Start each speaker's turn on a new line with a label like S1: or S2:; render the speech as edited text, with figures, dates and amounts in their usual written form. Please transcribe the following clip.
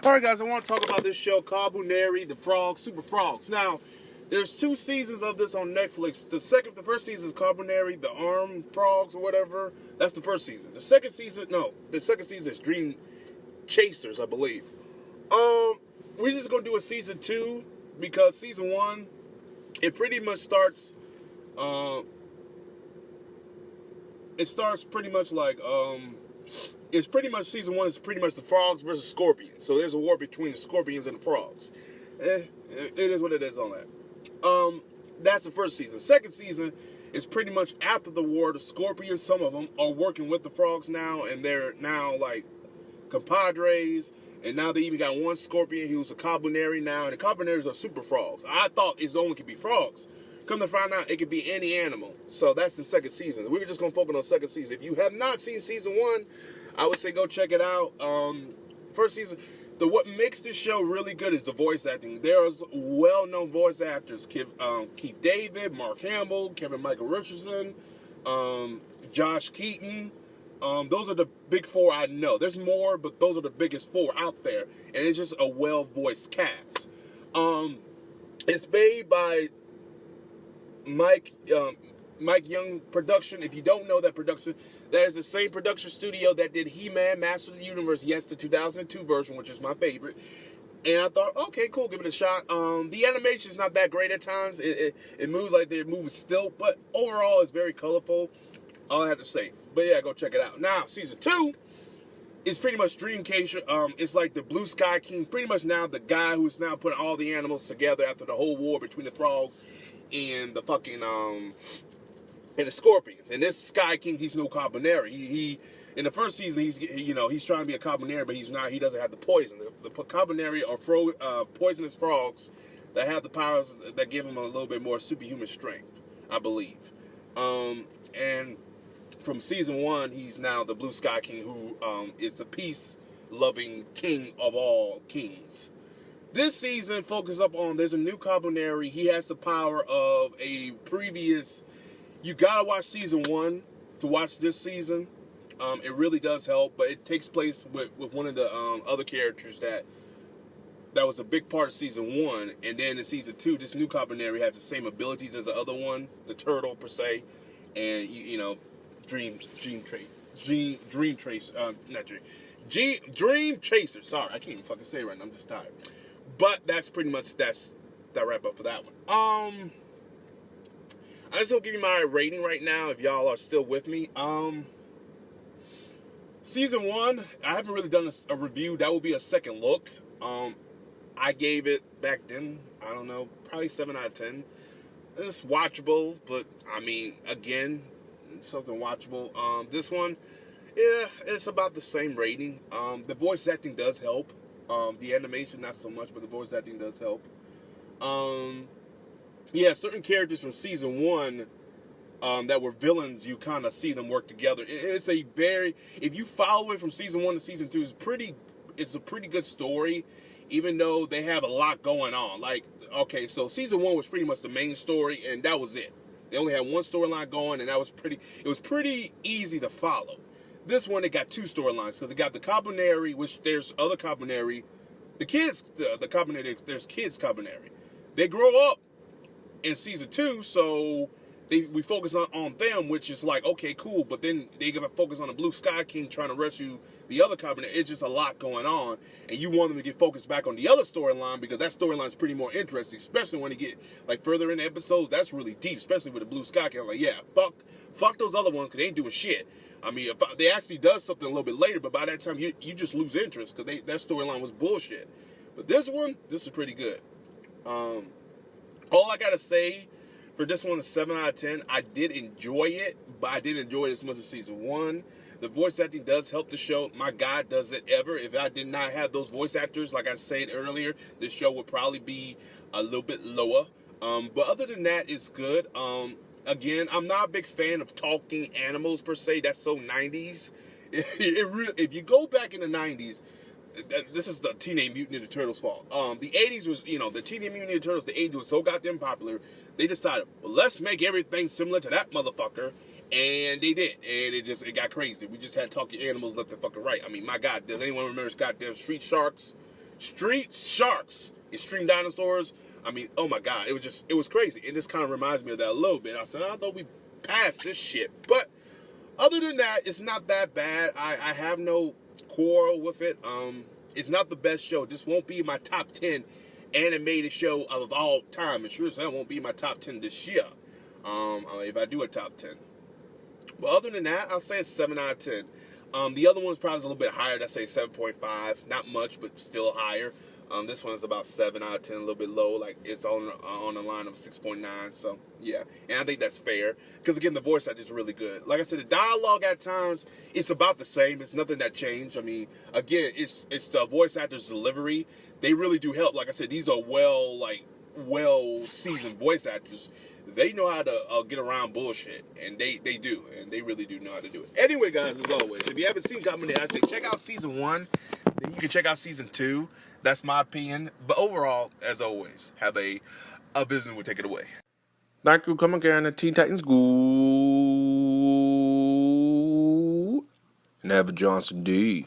S1: Alright guys, I want to talk about this show, Kulipari, the Frogs, Super Frogs. Now, there's 2 seasons of this on Netflix. The first season is Kulipari, the Armed Frogs or whatever. That's the first season. The second season is Dream Chasers, I believe. We're just gonna do a season 2 because season 1, it pretty much starts. It starts pretty much like it's pretty much season 1 is pretty much the frogs versus scorpions. So there's a war between the scorpions and the frogs. It is what it is on that. That's the first season. Second season is pretty much after the war. The scorpions, some of them, are working with the frogs now, and they're now like compadres. And now they even got one scorpion who's a Kulipari now, and the Kuliparis are super frogs. I thought it only could be frogs. Come to find out, it could be any animal. So that's the second season. We're just going to focus on the second season. If you have not seen season 1, I would say go check it out. First season, what makes this show really good is the voice acting. There's well-known voice actors. Keith David, Mark Hamill, Kevin Michael Richardson, Josh Keaton. Those are the big 4 I know. There's more, but those are the biggest 4 out there. And it's just a well-voiced cast. It's made by Mike Young Production. If you don't know that production, that is the same production studio that did He-Man, Master of the Universe. Yes, the 2002 version, which is my favorite. And I thought, okay, cool, give it a shot. The animation is not that great at times. It moves like they're moving still, but overall, it's very colorful. All I have to say. But yeah, go check it out. Now, season 2 is pretty much Dreamcatcher. It's like the Blue Sky King. Pretty much now the guy who's now putting all the animals together after the whole war between the frogs and the fucking and the scorpions. And this Sky King, he's no Kulipari. He in the first season, he's trying to be a Kulipari, but he's not. He doesn't have the poison. The Kulipari are poisonous frogs that have the powers that give him a little bit more superhuman strength, I believe. And from season 1, he's now the Blue Sky King, who is the peace-loving king of all kings. This season focuses up on, there's a new Kulipari. He has the power of a previous. You gotta watch season 1 to watch this season. It really does help, but it takes place with one of the other characters that was a big part of season 1, and then in season 2, this new Kulipari has the same abilities as the other one, the turtle per se, and Dream Chaser. Sorry, I can't even fucking say it right now. I'm just tired. But that's pretty much that wrap up for that one. I just will give you my rating right now if y'all are still with me. Season 1, I haven't really done a review. That will be a second look. I gave it back then, I don't know, probably 7 out of 10. It's watchable, but I mean, again, something watchable. This one, yeah, it's about the same rating. The voice acting does help. The animation, not so much, but the voice acting does help. Yeah, certain characters from season 1 that were villains, you kind of see them work together. It's a very, if you follow it from season 1 to season 2, it's a pretty good story, even though they have a lot going on. Like, okay, so season 1 was pretty much the main story, and that was it. They only had one storyline going, and it was pretty easy to follow. This one, it got 2 storylines, because it got the Kulipari, which there's other Kulipari. The kids, the Kulipari, there's kids Kulipari. They grow up in season 2, so we focus on them, which is like, okay, cool, but then they get to focus on the Blue Sky King trying to rescue the other Kulipari. It's just a lot going on, and you want them to get focused back on the other storyline, because that storyline is pretty more interesting, especially when you get like further in the episodes. That's really deep, especially with the Blue Sky King. I'm like, yeah, fuck those other ones, because they ain't doing shit. I mean, if they actually does something a little bit later, but by that time, you just lose interest, because that storyline was bullshit. But this is pretty good. All I gotta say for this one is 7 out of 10. I did enjoy it, but I didn't enjoy it as much as season 1. The voice acting does help the show. My God, does it ever. If I did not have those voice actors, like I said earlier, this show would probably be a little bit lower. But other than that, it's good. Again, I'm not a big fan of talking animals per se. That's so 90s. If you go back in the 90s, this is the Teenage Mutant Ninja Turtles' fault. The 80s was, the Teenage Mutant Ninja Turtles, the 80s was so goddamn popular, they decided, well, let's make everything similar to that motherfucker. And they did. And it got crazy. We just had talking animals left and fucking right. I mean, my God, does anyone remember goddamn Street Sharks? Street Sharks, Extreme Dinosaurs. I mean, oh my God, it was crazy. It just kind of reminds me of that a little bit. I said, I thought we passed this shit. But other than that, it's not that bad. I have no quarrel with it. It's not the best show. This won't be my top 10 animated show of all time. It sure as hell won't be my top 10 this year. If I do a top 10. But other than that, I'll say it's 7 out of 10. The other one's probably a little bit higher. I'd say 7.5. Not much, but still higher. This one's about 7 out of 10, a little bit low. Like, it's on the line of 6.9. So, yeah. And I think that's fair. Because, again, the voice acting is really good. Like I said, the dialogue at times, it's about the same. It's nothing that changed. I mean, again, it's the voice actor's delivery. They really do help. Like I said, these are well-seasoned voice actors. They know how to get around bullshit, and they do, and they really do know how to do it. Anyway, guys, as always, if you haven't seen Comedy, I say check out season 1. Then you can check out season 2. That's my opinion. But overall, as always, have a business. We'll take it away. Thank you. Come again. The Teen Titans go. And have a Johnson D.